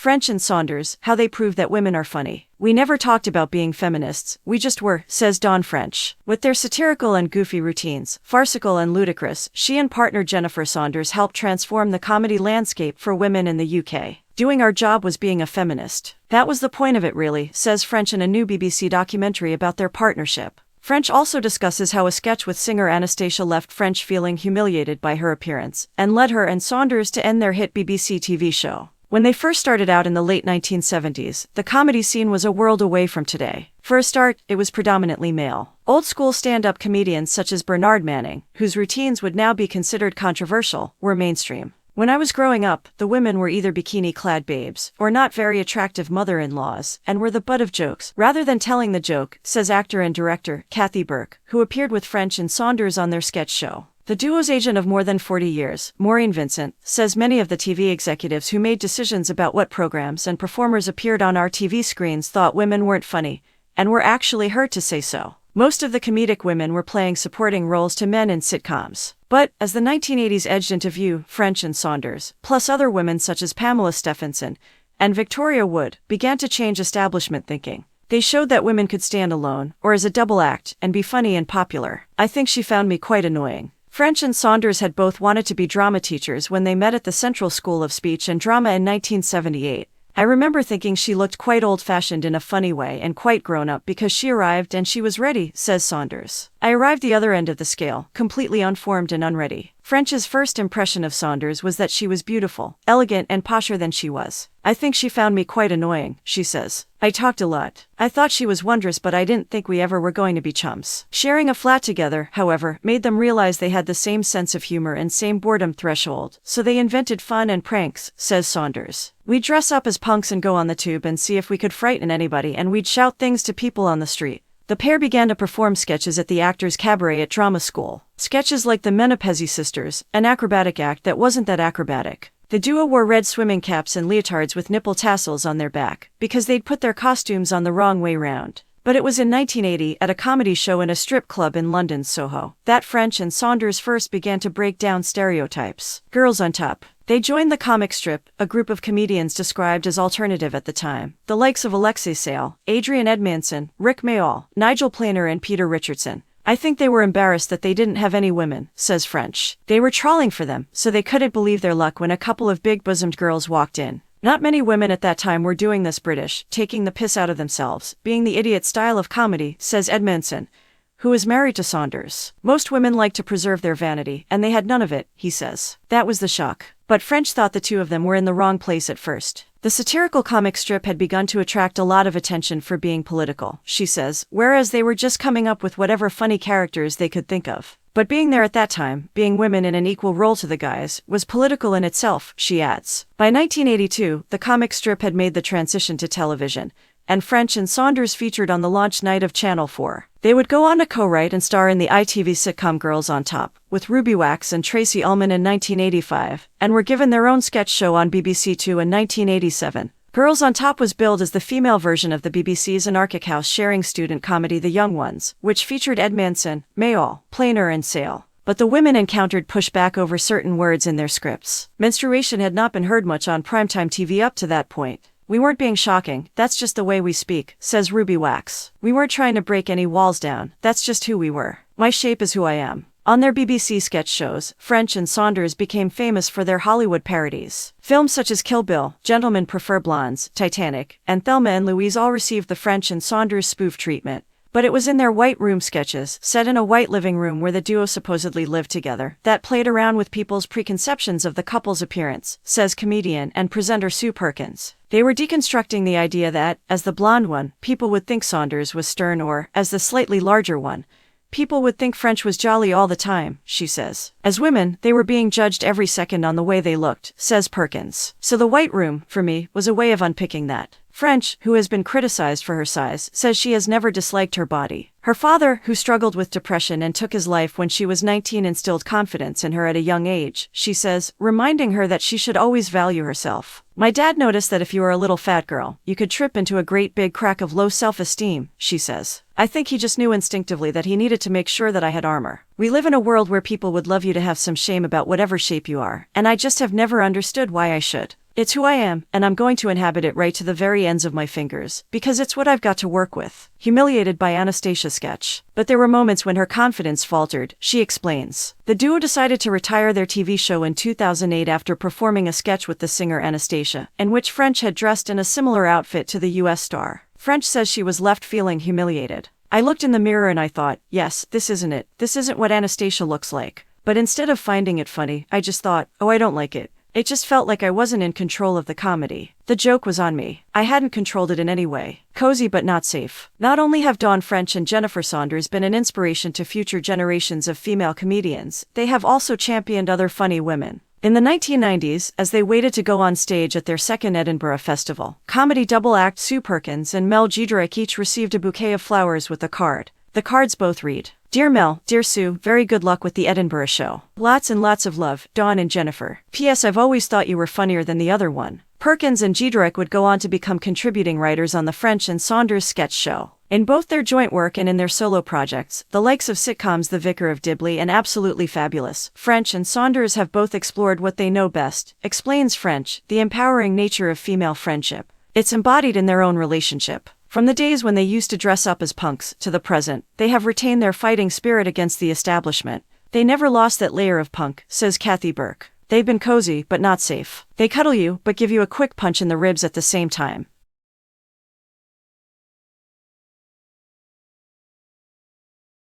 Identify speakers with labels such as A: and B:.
A: French and Saunders, how they prove that women are funny. We never talked about being feminists, we just were, says Dawn French. With their satirical and goofy routines, farcical and ludicrous, she and partner Jennifer Saunders helped transform the comedy landscape for women in the UK. Doing our job was being a feminist. That was the point of it really, says French in a new BBC documentary about their partnership. French also discusses how a sketch with singer Anastacia left French feeling humiliated by her appearance, and led her and Saunders to end their hit BBC TV show. When they first started out in the late 1970s, the comedy scene was a world away from today. For a start, it was predominantly male. Old-school stand-up comedians such as Bernard Manning, whose routines would now be considered controversial, were mainstream. When I was growing up, the women were either bikini-clad babes, or not very attractive mother-in-laws, and were the butt of jokes, rather than telling the joke, says actor and director Kathy Burke, who appeared with French and Saunders on their sketch show. The duo's agent of more than 40 years, Maureen Vincent, says many of the TV executives who made decisions about what programs and performers appeared on our TV screens thought women weren't funny, and were actually hurt to say so. Most of the comedic women were playing supporting roles to men in sitcoms. But, as the 1980s edged into view, French and Saunders, plus other women such as Pamela Stephenson and Victoria Wood, began to change establishment thinking. They showed that women could stand alone, or as a double act, and be funny and popular. I think she found me quite annoying. French and Saunders had both wanted to be drama teachers when they met at the Central School of Speech and Drama in 1978. I remember thinking she looked quite old-fashioned in a funny way and quite grown-up because she arrived and she was ready, says Saunders. I arrived the other end of the scale, completely unformed and unready. French's first impression of Saunders was that she was beautiful, elegant and posher than she was. I think she found me quite annoying, she says. I talked a lot. I thought she was wondrous but I didn't think we ever were going to be chums. Sharing a flat together, however, made them realize they had the same sense of humor and same boredom threshold, so they invented fun and pranks, says Saunders. We'd dress up as punks and go on the tube and see if we could frighten anybody and we'd shout things to people on the street. The pair began to perform sketches at the Actors' Cabaret at drama school. Sketches like the Menopezi Sisters, an acrobatic act that wasn't that acrobatic. The duo wore red swimming caps and leotards with nipple tassels on their back, because they'd put their costumes on the wrong way round. But it was in 1980, at a comedy show in a strip club in London's Soho, that French and Saunders first began to break down stereotypes. Girls on top. They joined the comic strip, a group of comedians described as alternative at the time. The likes of Alexei Sayle, Adrian Edmondson, Rick Mayall, Nigel Planer and Peter Richardson. I think they were embarrassed that they didn't have any women, says French. They were trawling for them, so they couldn't believe their luck when a couple of big-bosomed girls walked in. Not many women at that time were doing this British, taking the piss out of themselves, being the idiot style of comedy, says Edmondson, who is married to Saunders. Most women like to preserve their vanity, and they had none of it, he says. That was the shock. But French thought the two of them were in the wrong place at first. The satirical comic strip had begun to attract a lot of attention for being political, she says, whereas they were just coming up with whatever funny characters they could think of. But being there at that time, being women in an equal role to the guys, was political in itself, she adds. By 1982, the comic strip had made the transition to television, and French and Saunders featured on the launch night of Channel 4. They would go on to co-write and star in the ITV sitcom Girls on Top, with Ruby Wax and Tracy Ullman in 1985, and were given their own sketch show on BBC Two in 1987. Girls on Top was billed as the female version of the BBC's anarchic house-sharing student comedy The Young Ones, which featured Edmondson, Mayall, Planer and Sayle. But the women encountered pushback over certain words in their scripts. Menstruation had not been heard much on primetime TV up to that point. We weren't being shocking, that's just the way we speak, says Ruby Wax. We weren't trying to break any walls down, that's just who we were. My shape is who I am. On their BBC sketch shows, French and Saunders became famous for their Hollywood parodies. Films such as Kill Bill, Gentlemen Prefer Blondes, Titanic, and Thelma and Louise all received the French and Saunders spoof treatment. But it was in their white room sketches, set in a white living room where the duo supposedly lived together, that played around with people's preconceptions of the couple's appearance, says comedian and presenter Sue Perkins. They were deconstructing the idea that, as the blonde one, people would think Saunders was stern or, as the slightly larger one, people would think French was jolly all the time, she says. As women, they were being judged every second on the way they looked, says Perkins. So the white room, for me, was a way of unpicking that. French, who has been criticized for her size, says she has never disliked her body. Her father, who struggled with depression and took his life when she was 19, instilled confidence in her at a young age, she says, reminding her that she should always value herself. My dad noticed that if you were a little fat girl, you could trip into a great big crack of low self-esteem, she says. I think he just knew instinctively that he needed to make sure that I had armor. We live in a world where people would love you to have some shame about whatever shape you are, and I just have never understood why I should. It's who I am, and I'm going to inhabit it right to the very ends of my fingers, because it's what I've got to work with. Humiliated by Anastacia sketch. But there were moments when her confidence faltered, she explains. The duo decided to retire their TV show in 2008 after performing a sketch with the singer Anastacia, in which French had dressed in a similar outfit to the US star. French says she was left feeling humiliated. I looked in the mirror and I thought, yes, this isn't it. This isn't what Anastacia looks like. But instead of finding it funny, I just thought, oh, I don't like it. It just felt like I wasn't in control of the comedy. The joke was on me. I hadn't controlled it in any way. Cozy but not safe. Not only have Dawn French and Jennifer Saunders been an inspiration to future generations of female comedians, they have also championed other funny women. In the 1990s, as they waited to go on stage at their second Edinburgh festival, comedy double act Sue Perkins and Mel Giedroyc each received a bouquet of flowers with a card. The cards both read, "Dear Mel, dear Sue, very good luck with the Edinburgh show. Lots and lots of love, Dawn and Jennifer. P.S. I've always thought you were funnier than the other one." Perkins and Giedroyc would go on to become contributing writers on the French and Saunders sketch show. In both their joint work and in their solo projects, the likes of sitcoms The Vicar of Dibley and Absolutely Fabulous, French and Saunders have both explored what they know best, explains French, the empowering nature of female friendship. It's embodied in their own relationship. From the days when they used to dress up as punks to the present, they have retained their fighting spirit against the establishment. They never lost that layer of punk, says Kathy Burke. They've been cozy, but not safe. They cuddle you, but give you a quick punch in the ribs at the same time.